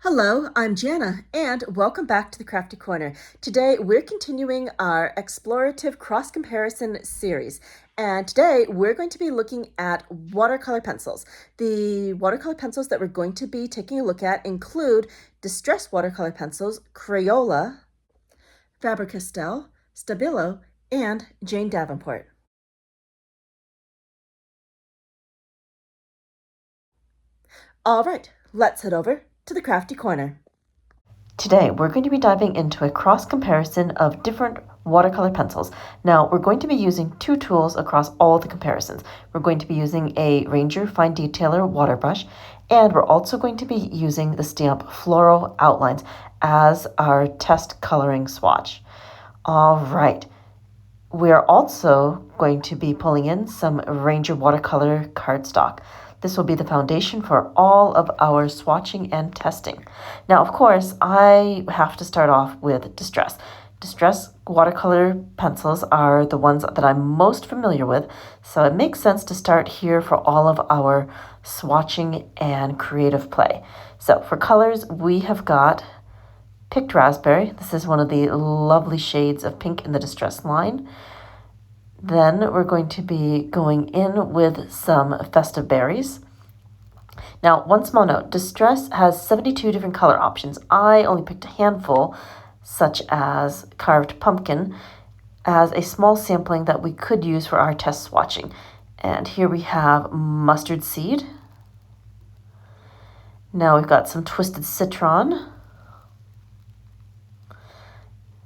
Hello, I'm Jana, and welcome back to the Crafty Corner. Today, we're continuing our explorative cross-comparison series, and today we're going to be looking at watercolor pencils. The watercolor pencils that we're going to be taking a look at include distress watercolor pencils, Crayola, Faber, Stabilo, and Jane Davenport. All right, let's head over to the Crafty Corner. Today, we're going to be diving into a cross comparison of different watercolor pencils. Now, we're going to be using two tools across all the comparisons. We're going to be using a Ranger Fine Detailer water brush, and we're also going to be using the stamp Floral Outlines as our test coloring swatch. All right. We're also going to be pulling in some Ranger watercolor cardstock. This will be the foundation for all of our swatching and testing. Now, of course, I have to start off with Distress. Distress watercolor pencils are the ones that I'm most familiar with, so it makes sense to start here for all of our swatching and creative play. So for colors, we have got Picked Raspberry. This is one of the lovely shades of pink in the Distress line. Then we're going to be going in with some Festive Berries. Now, one small note, Distress has 72 different color options. I only picked a handful, such as Carved Pumpkin, as a small sampling that we could use for our test swatching. And here we have Mustard Seed. Now we've got some Twisted Citron.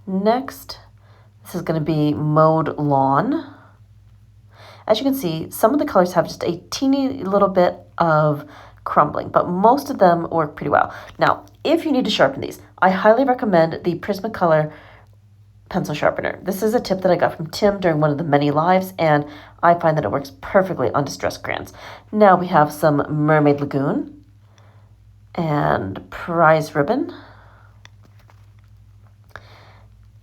Next, this is going to be Mowed Lawn. As you can see, some of the colors have just a teeny little bit of crumbling, but most of them work pretty well. Now, if you need to sharpen these, I highly recommend the Prismacolor pencil sharpener. This is a tip that I got from Tim during one of the many lives, and I find that it works perfectly on distressed crayons. Now we have some Mermaid Lagoon and Prize Ribbon.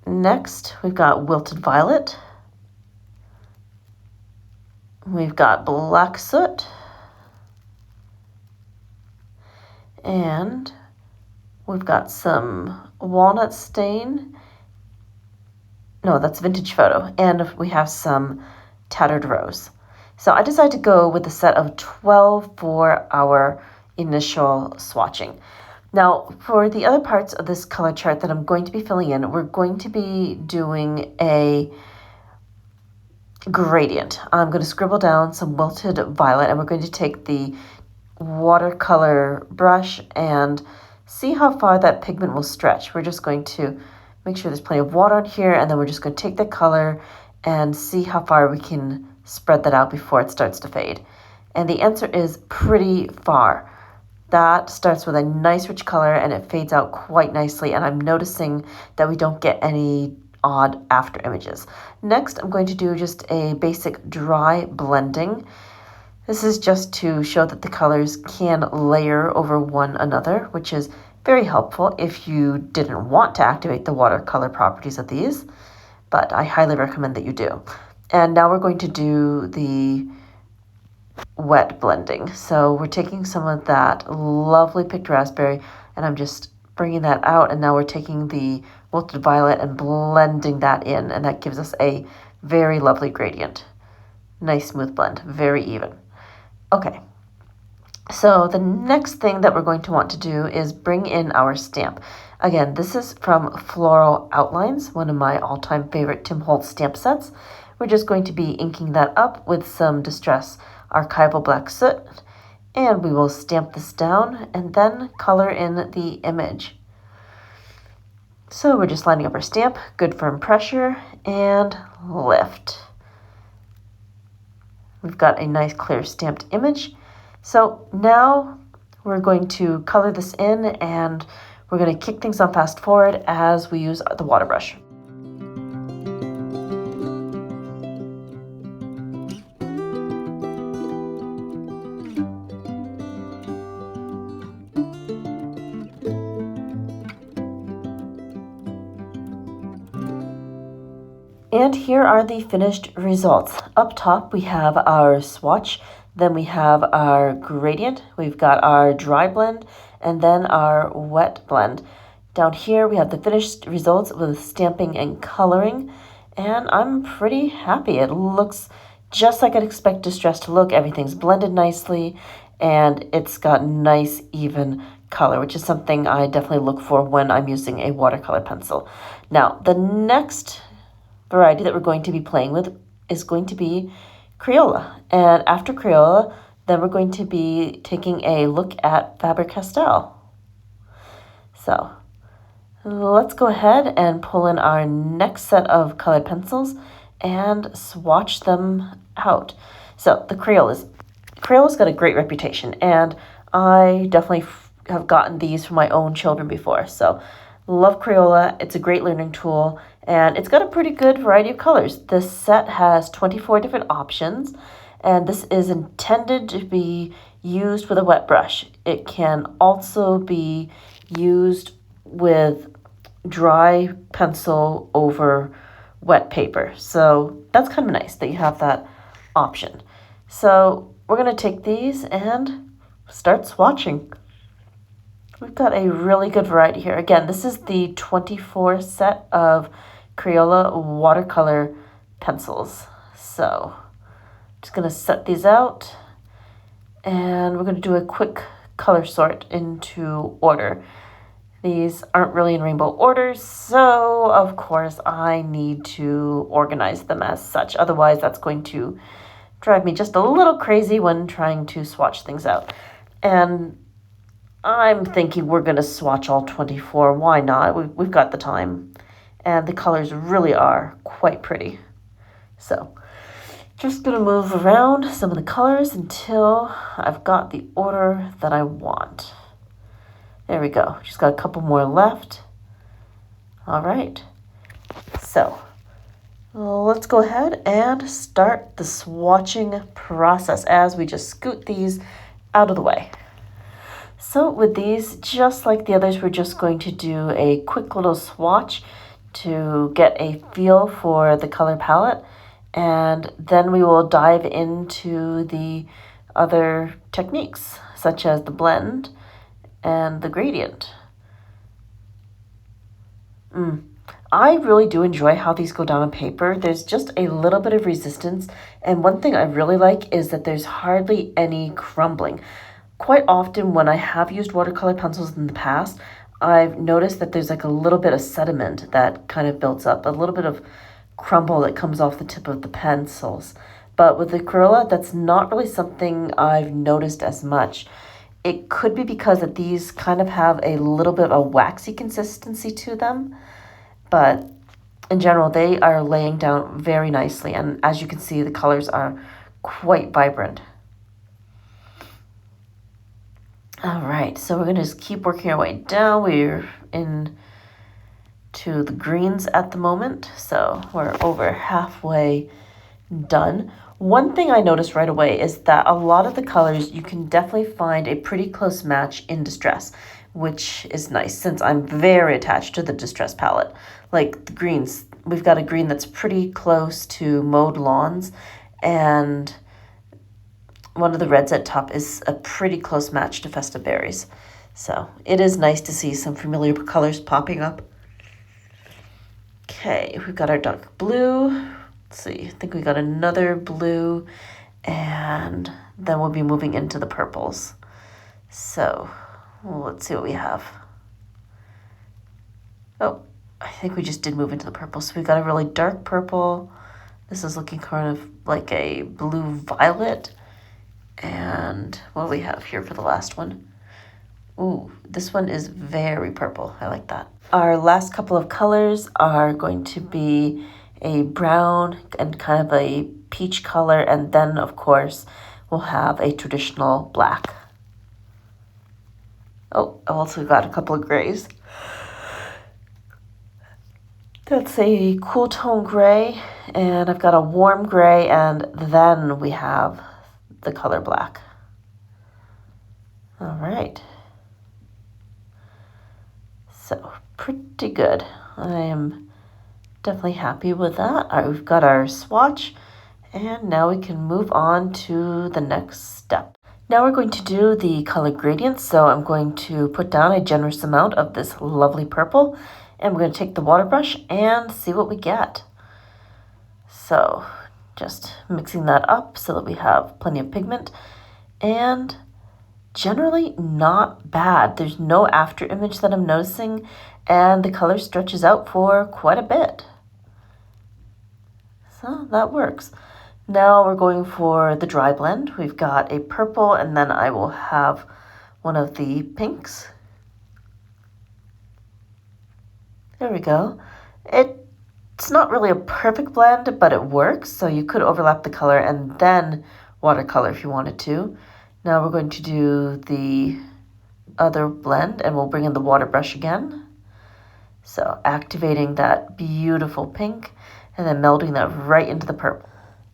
Next, we've got Wilted Violet. We've got Black Soot. And we've got some Walnut Stain. No, that's Vintage Photo. And we have some Tattered Rose. So I decided to go with a set of 12 for our initial swatching. Now, for the other parts of this color chart that I'm going to be filling in, we're going to be doing a gradient. I'm going to scribble down some Wilted Violet, and we're going to take the watercolor brush and see how far that pigment will stretch. We're just going to make sure there's plenty of water on here, and then we're just going to take the color and see how far we can spread that out before it starts to fade. And the answer is pretty far. That starts with a nice rich color and it fades out quite nicely, and I'm noticing that we don't get any odd after images. Next, I'm going to do just a basic dry blending. This is just to show that the colors can layer over one another, which is very helpful if you didn't want to activate the watercolor properties of these, but I highly recommend that you do. And now we're going to do the wet blending. So we're taking some of that lovely Picked Raspberry, and I'm just bringing that out, and now we're taking the Wilted Violet and blending that in, and that gives us a very lovely gradient. Nice smooth blend, very even. Okay, so the next thing that we're going to want to do is bring in our stamp. Again, this is from Floral Outlines, one of my all-time favorite Tim Holtz stamp sets. We're just going to be inking that up with some Distress Archival Black Soot, and we will stamp this down and then color in the image. So we're just lining up our stamp, good firm pressure, and lift. We've got a nice clear stamped image. So now we're going to color this in, and we're going to kick things on fast forward as we use the water brush. And here are the finished results. Up top, we have our swatch. Then we have our gradient, we've got our dry blend, and then our wet blend. Down here we have the finished results with stamping and coloring, and I'm pretty happy. It looks just like I'd expect distress to look. Everything's blended nicely, and it's got nice even color, which is something I definitely look for when I'm using a watercolor pencil. Now, the next variety that we're going to be playing with is going to be Crayola. And after Crayola, then we're going to be taking a look at Faber-Castell. So let's go ahead and pull in our next set of colored pencils and swatch them out. So the Crayola's got a great reputation, and I definitely have gotten these from my own children before. So love Crayola. It's a great learning tool, and it's got a pretty good variety of colors. This set has 24 different options, and this is intended to be used with a wet brush. It can also be used with dry pencil over wet paper. So that's kind of nice that you have that option. So we're going to take these and start swatching. We've got a really good variety here. Again, this is the 24 set of Crayola watercolor pencils. So just going to set these out, and we're going to do a quick color sort into order. These aren't really in rainbow order, so of course I need to organize them as such. Otherwise, that's going to drive me just a little crazy when trying to swatch things out. And I'm thinking we're going to swatch all 24. Why not? We've got the time. And the colors really are quite pretty. So just going to move around some of the colors until I've got the order that I want. There we go. Just got a couple more left. All right. So let's go ahead and start the swatching process as we just scoot these out of the way. So with these, just like the others, we're just going to do a quick little swatch to get a feel for the color palette, and then we will dive into the other techniques, such as the blend and the gradient. I really do enjoy how these go down on paper. There's just a little bit of resistance, and one thing I really like is that there's hardly any crumbling. Quite often when I have used watercolor pencils in the past, I've noticed that there's like a little bit of sediment that kind of builds up, a little bit of crumble that comes off the tip of the pencils. But with the Crayola, that's not really something I've noticed as much. It could be because that these kind of have a little bit of a waxy consistency to them, but in general, they are laying down very nicely. And as you can see, the colors are quite vibrant. All right, so we're gonna just keep working our way down. We're in to the greens at the moment, so we're over halfway done. One thing I noticed right away is that a lot of the colors, you can definitely find a pretty close match in Distress, which is nice since I'm very attached to the Distress palette. Like the greens, we've got a green that's pretty close to Mowed Lawns, and one of the reds at top is a pretty close match to Festive Berries. So it is nice to see some familiar colors popping up. Okay, we've got our dark blue. Let's see, I think we got another blue, and then we'll be moving into the purples. So let's see what we have. Oh, I think we just did move into the purple. So we've got a really dark purple. This is looking kind of like a blue violet. And what do we have here for the last one? Ooh, this one is very purple. I like that. Our last couple of colors are going to be a brown and kind of a peach color, and then of course we'll have a traditional black. Oh, I've also got a couple of grays. That's a cool tone gray, and I've got a warm gray, and then we have the color black. All right. So pretty good. I am definitely happy with that. All right, we've got our swatch, And now we can move on to the next step. Now we're going to do the color gradients. So I'm going to put down a generous amount of this lovely purple, and we're going to take the water brush and see what we get. So just mixing that up so that we have plenty of pigment, and generally not bad. There's no after image that I'm noticing, and the color stretches out for quite a bit. So that works. Now we're going for the dry blend. We've got a purple, and then I will have one of the pinks. There we go. It's not really a perfect blend, but it works. So you could overlap the color and then watercolor if you wanted to. Now we're going to do the other blend, and we'll bring in the water brush again. So activating that beautiful pink and then melding that right into the purple.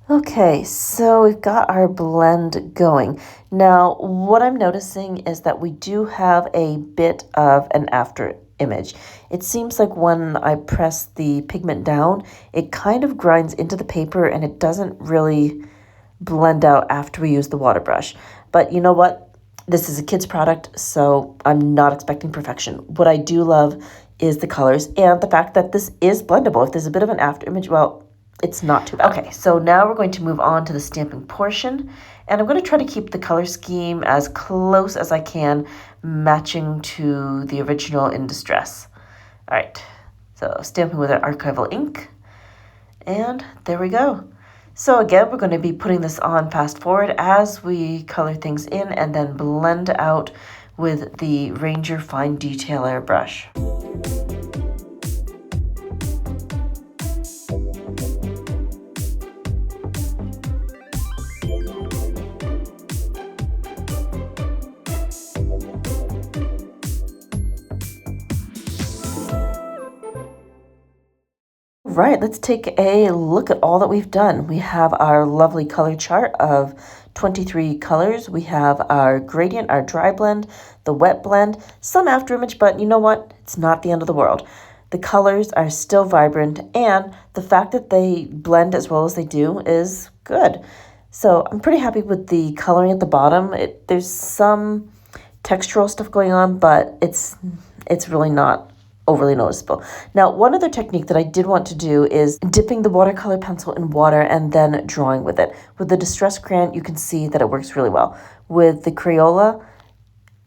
Okay, so we've got our blend going. Now, what I'm noticing is that we do have a bit of an after image. It seems like when I press the pigment down, it kind of grinds into the paper and it doesn't really blend out after we use the water brush. But you know what? This is a kid's product, so I'm not expecting perfection. What I do love is the colors and the fact that this is blendable. If there's a bit of an after image, well, it's not too bad. Okay, so now we're going to move on to the stamping portion, and I'm going to try to keep the color scheme as close as I can, matching to the original in Distress. All right, so stamping with our archival ink, and there we go. So again, we're going to be putting this on fast forward as we color things in and then blend out with the Ranger Fine Detailer brush. Right, let's take a look at all that we've done. We have our lovely color chart of 23 colors. We have our gradient, our dry blend, the wet blend, some after image, but you know what? It's not the end of the world. The colors are still vibrant, and the fact that they blend as well as they do is good. So I'm pretty happy with the coloring at the bottom. There's some textural stuff going on, but it's really not overly noticeable. Now, one other technique that I did want to do is dipping the watercolor pencil in water and then drawing with it. With the Distress Crayon, you can see that it works really well. With the Crayola,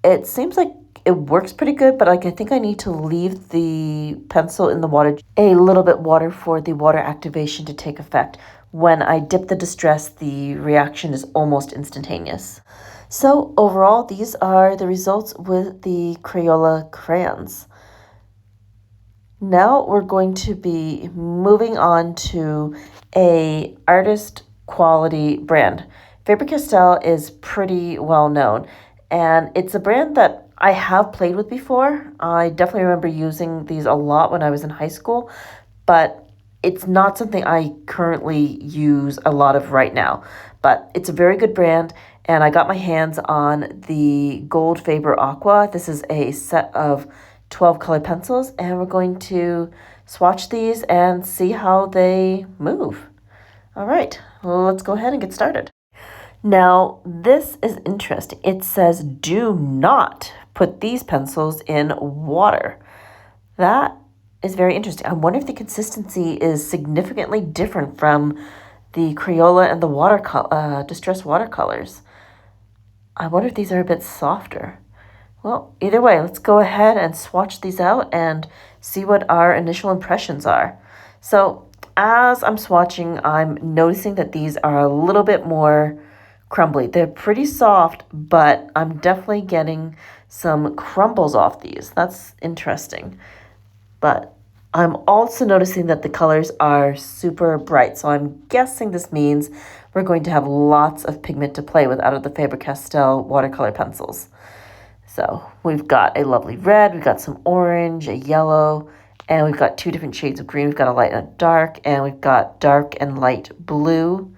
it seems like it works pretty good, but I think I need to leave the pencil in the water a little bit water for the water activation to take effect. When I dip the Distress, the reaction is almost instantaneous. So overall, these are the results with the Crayola crayons. Now we're going to be moving on to a artist quality brand. Faber-Castell is pretty well known, and it's a brand that I have played with before. I definitely remember using these a lot when I was in high school, but it's not something I currently use a lot of right now. But it's a very good brand, and I got my hands on the Gold Faber Aqua. This is a set of 12 color pencils, and we're going to swatch these and see how they move. All right, well, let's go ahead and get started. Now, this is interesting. It says, do not put these pencils in water. That is very interesting. I wonder if the consistency is significantly different from the Crayola and the Distress watercolors. I wonder if these are a bit softer. Well, either way, let's go ahead and swatch these out and see what our initial impressions are. So as I'm swatching, I'm noticing that these are a little bit more crumbly. They're pretty soft, but I'm definitely getting some crumbles off these. That's interesting. But I'm also noticing that the colors are super bright. So I'm guessing this means we're going to have lots of pigment to play with out of the Faber-Castell watercolor pencils. So we've got a lovely red, we've got some orange, a yellow, and we've got two different shades of green. We've got a light and a dark, and we've got dark and light blue.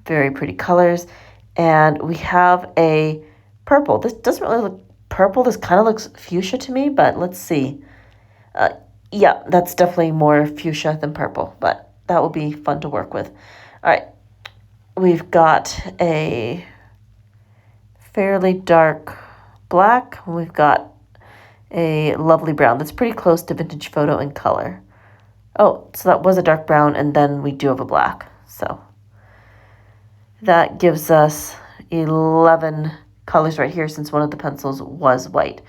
Very pretty colors. And we have a purple. This doesn't really look purple. This kind of looks fuchsia to me, but let's see. Yeah, that's definitely more fuchsia than purple, but that will be fun to work with. All right, we've got a fairly dark black. We've got a lovely brown that's pretty close to vintage photo in color. Oh, so that was a dark brown, and then we do have a black. So that gives us 11 colors right here since one of the pencils was white.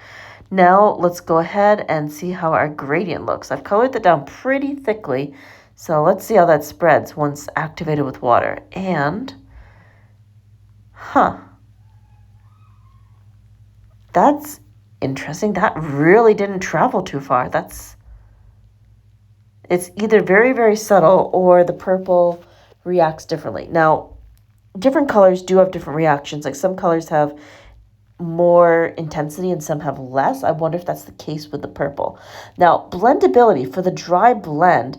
Now let's go ahead and see how our gradient looks. I've colored that down pretty thickly, so let's see how that spreads once activated with water. And, that's interesting. That really didn't travel too far. It's either very, very subtle or the purple reacts differently. Now, different colors do have different reactions. Like some colors have more intensity and some have less. I wonder if that's the case with the purple. Now, blendability for the dry blend,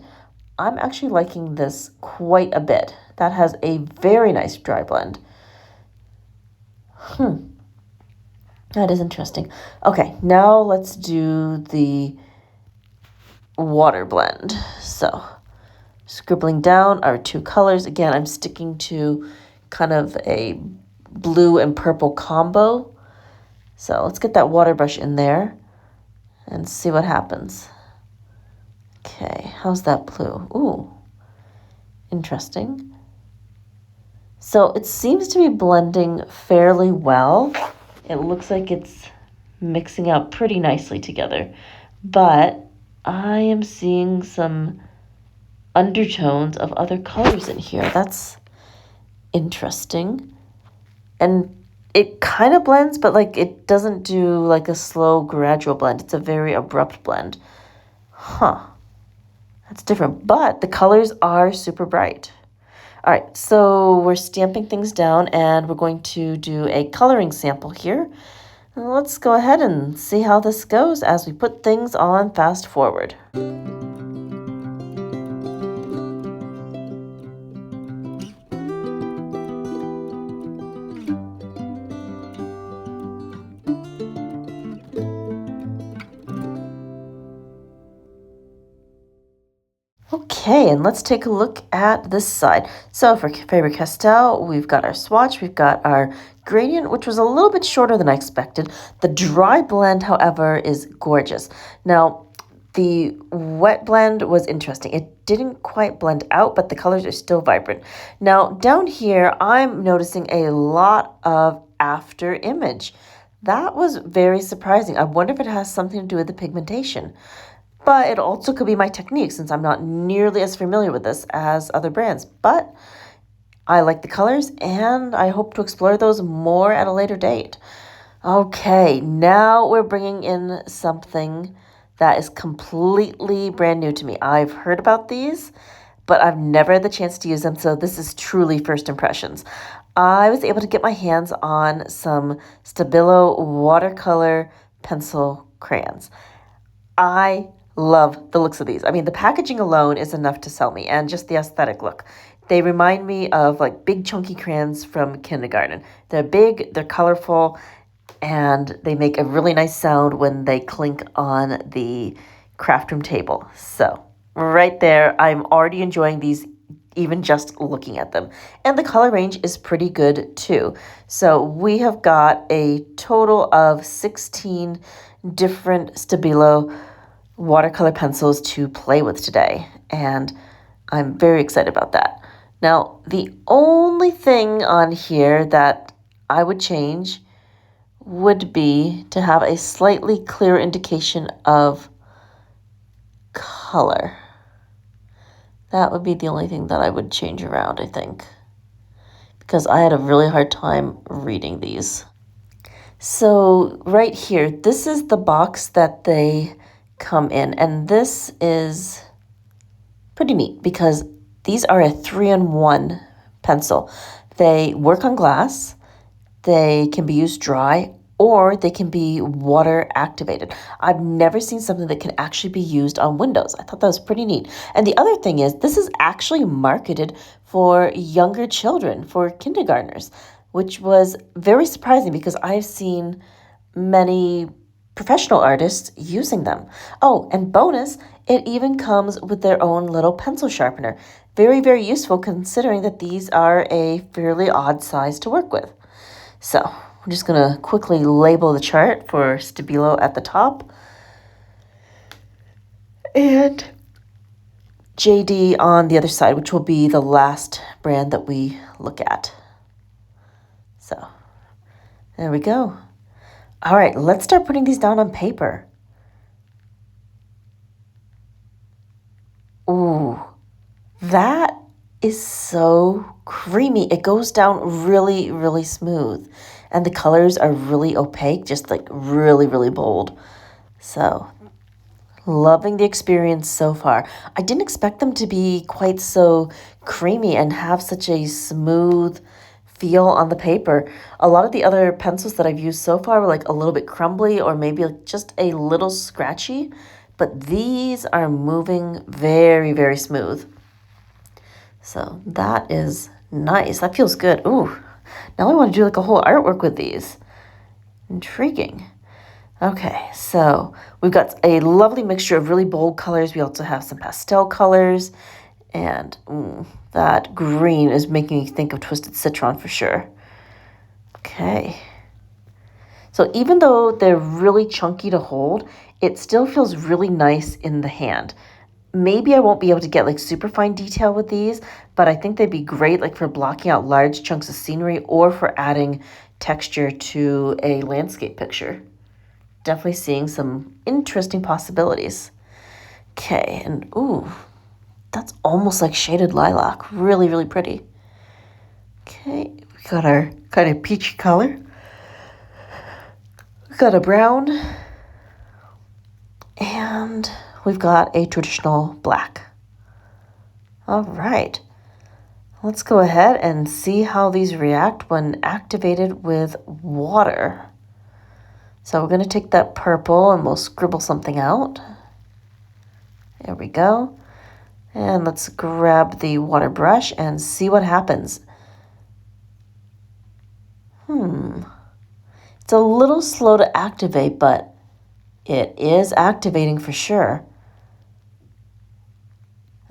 I'm actually liking this quite a bit. That has a very nice dry blend. That is interesting. Okay, now let's do the water blend. So, scribbling down our two colors. Again, I'm sticking to kind of a blue and purple combo. So let's get that water brush in there and see what happens. Okay, how's that blue? Ooh, interesting. So it seems to be blending fairly well. It looks like it's mixing out pretty nicely together, but I am seeing some undertones of other colors in here. That's interesting. And it kind of blends, but like it doesn't do like a slow, gradual blend. It's a very abrupt blend. That's different, but the colors are super bright. All right, so we're stamping things down and we're going to do a coloring sample here. Let's go ahead and see how this goes as we put things on fast forward. Okay, and let's take a look at this side. So for Faber-Castell, we've got our swatch, we've got our gradient, which was a little bit shorter than I expected. The dry blend, however, is gorgeous. Now, the wet blend was interesting. It didn't quite blend out, but the colors are still vibrant. Now, down here, I'm noticing a lot of after image. That was very surprising. I wonder if it has something to do with the pigmentation. But it also could be my technique since I'm not nearly as familiar with this as other brands. But I like the colors and I hope to explore those more at a later date. Okay, now we're bringing in something that is completely brand new to me. I've heard about these, but I've never had the chance to use them, so this is truly first impressions. I was able to get my hands on some Stabilo watercolor pencil crayons. I love the looks of these. I mean, the packaging alone is enough to sell me, and just the aesthetic look. They remind me of like big chunky crayons from kindergarten. They're big, they're colorful, and they make a really nice sound when they clink on the craft room table. So right there, I'm already enjoying these even just looking at them. And the color range is pretty good too. So we have got a total of 16 different Stabilo watercolor pencils to play with today, and I'm very excited about that. Now, the only thing on here that I would change would be to have a slightly clearer indication of color. That would be the only thing that I would change around, I think, because I had a really hard time reading these. So right here, this is the box that they come in, and this is pretty neat because these are a 3-in-1 pencil. They work on glass, they can be used dry, or they can be water activated. I've never seen something that can actually be used on windows. I thought that was pretty neat. And the other thing is, this is actually marketed for younger children, for kindergartners, which was very surprising because I've seen many professional artists using them. Oh, and bonus, it even comes with their own little pencil sharpener. very, very useful considering that these are a fairly odd size to work with. So I'm just going to quickly label the chart for Stabilo at the top and JD on the other side, which will be the last brand that we look at. So there we go. All right, let's start putting these down on paper. Ooh, that is so creamy. It goes down really, really smooth. And the colors are really opaque, just like really, really bold. So, loving the experience so far. I didn't expect them to be quite so creamy and have such a smooth feel on the paper. A lot of the other pencils that I've used so far were like a little bit crumbly or maybe like just a little scratchy. But these are moving very, very smooth. So that is nice. That feels good. Ooh, now I want to do like a whole artwork with these. Intriguing. Okay, so we've got a lovely mixture of really bold colors. We also have some pastel colors. And that green is making me think of Twisted Citron for sure. Okay. So even though they're really chunky to hold, it still feels really nice in the hand. Maybe I won't be able to get like super fine detail with these, but I think they'd be great like for blocking out large chunks of scenery or for adding texture to a landscape picture. Definitely seeing some interesting possibilities. Okay, and ooh, that's almost like shaded lilac. Really, really pretty. Okay, we got our kind of peachy color. We got a brown. And we've got a traditional black. All right. Let's go ahead and see how these react when activated with water. So we're going to take that purple and we'll scribble something out. There we go. And let's grab the water brush and see what happens. It's a little slow to activate, but it is activating for sure.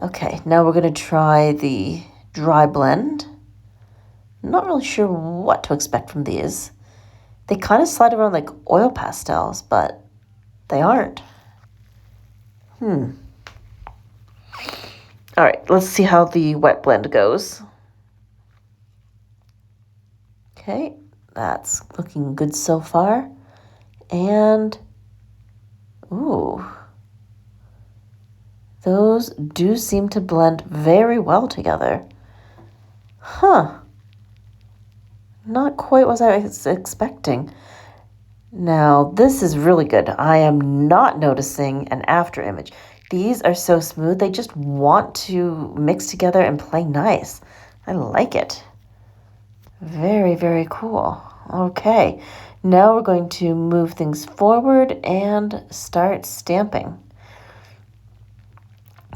Okay, now we're going to try the dry blend. I'm not really sure what to expect from these. They kind of slide around like oil pastels, but they aren't. All right, let's see how the wet blend goes. Okay, that's looking good so far. And, ooh, those do seem to blend very well together. Not quite what I was expecting. Now, this is really good. I am not noticing an after image. These are so smooth. They just want to mix together and play nice. I like it. Very, very cool. Okay, now we're going to move things forward and start stamping.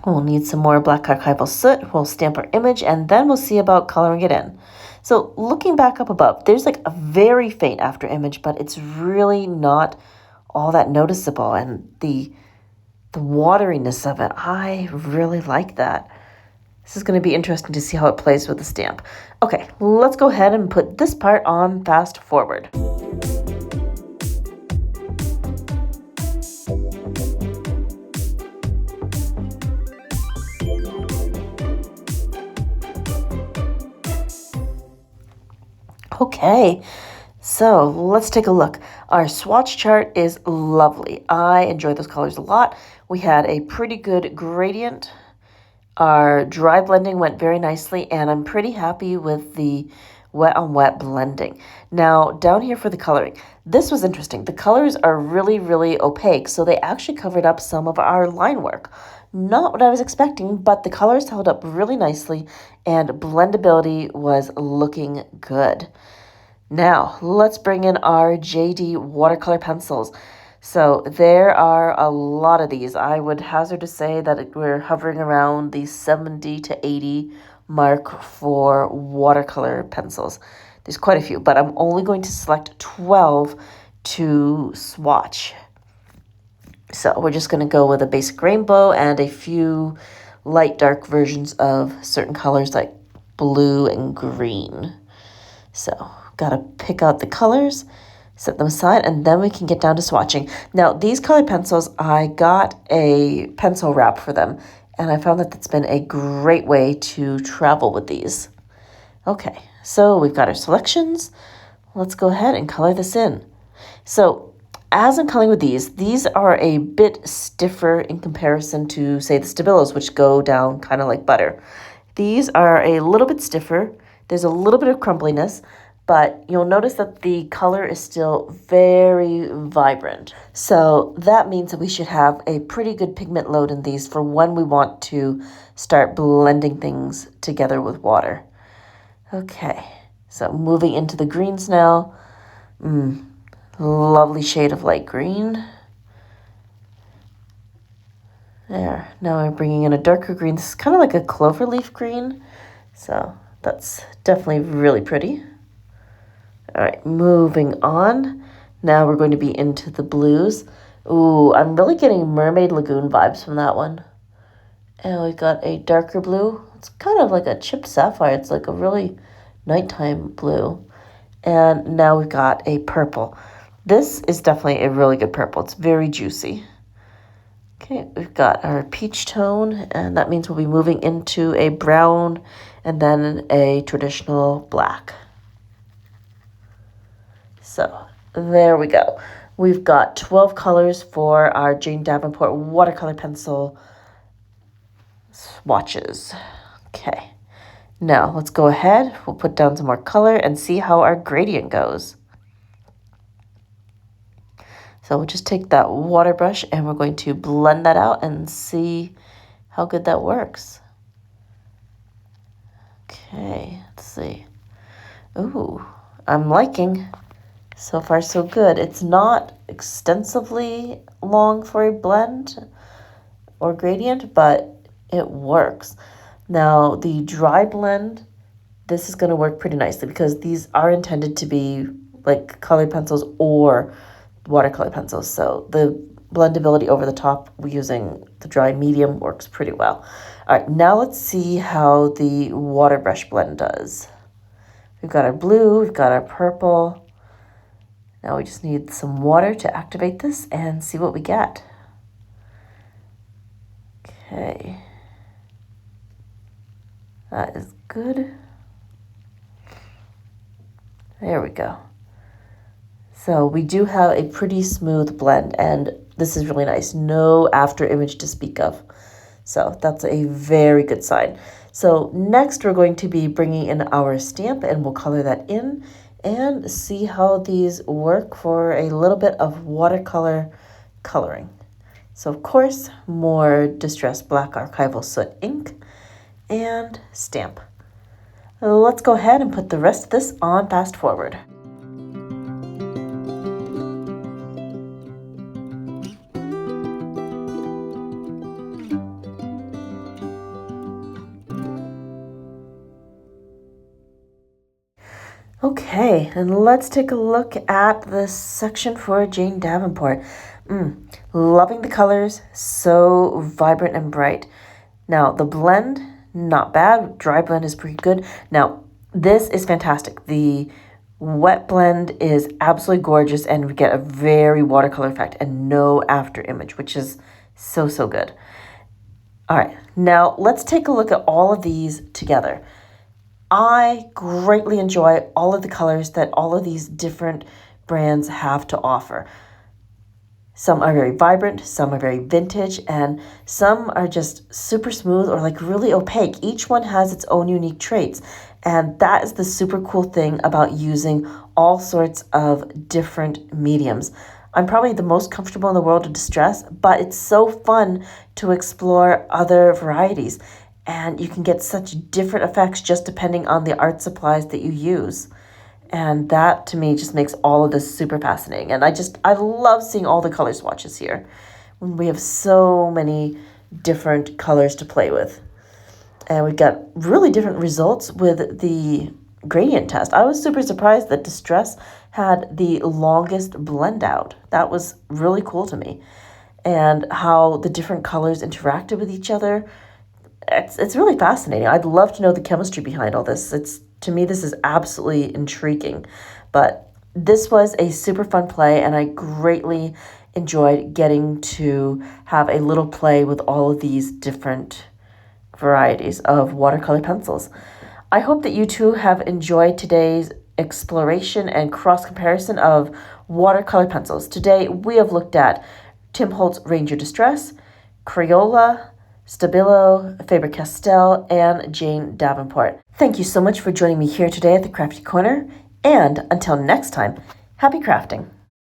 We'll need some more black archival soot. We'll stamp our image and then we'll see about coloring it in. So looking back up above, there's like a very faint after image, but it's really not all that noticeable. And the wateriness of it, I really like that. This is going to be interesting to see how it plays with the stamp. Okay, let's go ahead and put this part on fast forward. Okay, so let's take a look. Our swatch chart is lovely. I enjoy those colors a lot. We had a pretty good gradient. Our dry blending went very nicely, and I'm pretty happy with the wet on wet blending. Now, down here for the coloring, this was interesting. The colors are really, really opaque, so they actually covered up some of our line work. Not what I was expecting, but the colors held up really nicely, and blendability was looking good. Now, let's bring in our JD watercolor pencils. So there are a lot of these. I would hazard to say that we're hovering around the 70 to 80 mark for watercolor pencils. There's quite a few, but I'm only going to select 12 to swatch. So we're just going to go with a basic rainbow and a few light dark versions of certain colors like blue and green. So gotta pick out the colors, set them aside, and then we can get down to swatching. Now, these colored pencils, I got a pencil wrap for them, and I found that that's been a great way to travel with these. Okay, so we've got our selections. Let's go ahead and color this in. So as I'm coloring with these are a bit stiffer in comparison to, say, the Stabilos, which go down kind of like butter. These are a little bit stiffer. There's a little bit of crumbliness, but you'll notice that the color is still very vibrant. So that means that we should have a pretty good pigment load in these for when we want to start blending things together with water. Okay, so moving into the greens now. Lovely shade of light green. There, now we're bringing in a darker green. This is kind of like a cloverleaf green, so that's definitely really pretty. All right, moving on. Now we're going to be into the blues. Ooh, I'm really getting Mermaid Lagoon vibes from that one. And we've got a darker blue. It's kind of like a chipped sapphire. It's like a really nighttime blue. And now we've got a purple. This is definitely a really good purple. It's very juicy. Okay, we've got our peach tone, and that means we'll be moving into a brown and then a traditional black. So there we go. We've got 12 colors for our Jane Davenport watercolor pencil swatches. Okay, now let's go ahead. We'll put down some more color and see how our gradient goes. So we'll just take that water brush and we're going to blend that out and see how good that works. Okay, let's see. Ooh, I'm liking. So far, so good. It's not extensively long for a blend or gradient, but it works. Now, the dry blend, this is going to work pretty nicely because these are intended to be like colored pencils or watercolor pencils. So the blendability over the top using the dry medium works pretty well. All right, now let's see how the water brush blend does. We've got our blue, we've got our purple. Now we just need some water to activate this and see what we get. Okay. That is good. There we go. So we do have a pretty smooth blend, and this is really nice. No after image to speak of. So that's a very good sign. So next we're going to be bringing in our stamp, and we'll color that in and see how these work for a little bit of watercolor coloring. So of course, more Distress Black Archival Soot ink and stamp. Let's go ahead and put the rest of this on fast forward. Okay, and let's take a look at this section for Jane Davenport. Loving the colors, so vibrant and bright. Now, the blend, not bad. Dry blend is pretty good. Now, this is fantastic. The wet blend is absolutely gorgeous, and we get a very watercolor effect and no after image, which is so, so good. All right, now let's take a look at all of these together. I greatly enjoy all of the colors that all of these different brands have to offer. Some are very vibrant, some are very vintage, and some are just super smooth or like really opaque. Each one has its own unique traits, and that is the super cool thing about using all sorts of different mediums. I'm probably the most comfortable in the world of distress, but it's so fun to explore other varieties. And you can get such different effects just depending on the art supplies that you use. And that to me just makes all of this super fascinating. And I love seeing all the color swatches here. We have so many different colors to play with. And we got really different results with the gradient test. I was super surprised that Distress had the longest blend out. That was really cool to me. And how the different colors interacted with each other. it's really fascinating. I'd love to know the chemistry behind all this. To me, this is absolutely intriguing. But this was a super fun play, and I greatly enjoyed getting to have a little play with all of these different varieties of watercolor pencils. I hope that you too have enjoyed today's exploration and cross comparison of watercolor pencils. Today we have looked at Tim Holtz Ranger Distress, Crayola, Stabilo, Faber-Castell, and Jane Davenport. Thank you so much for joining me here today at the Crafty Corner, and until next time, happy crafting!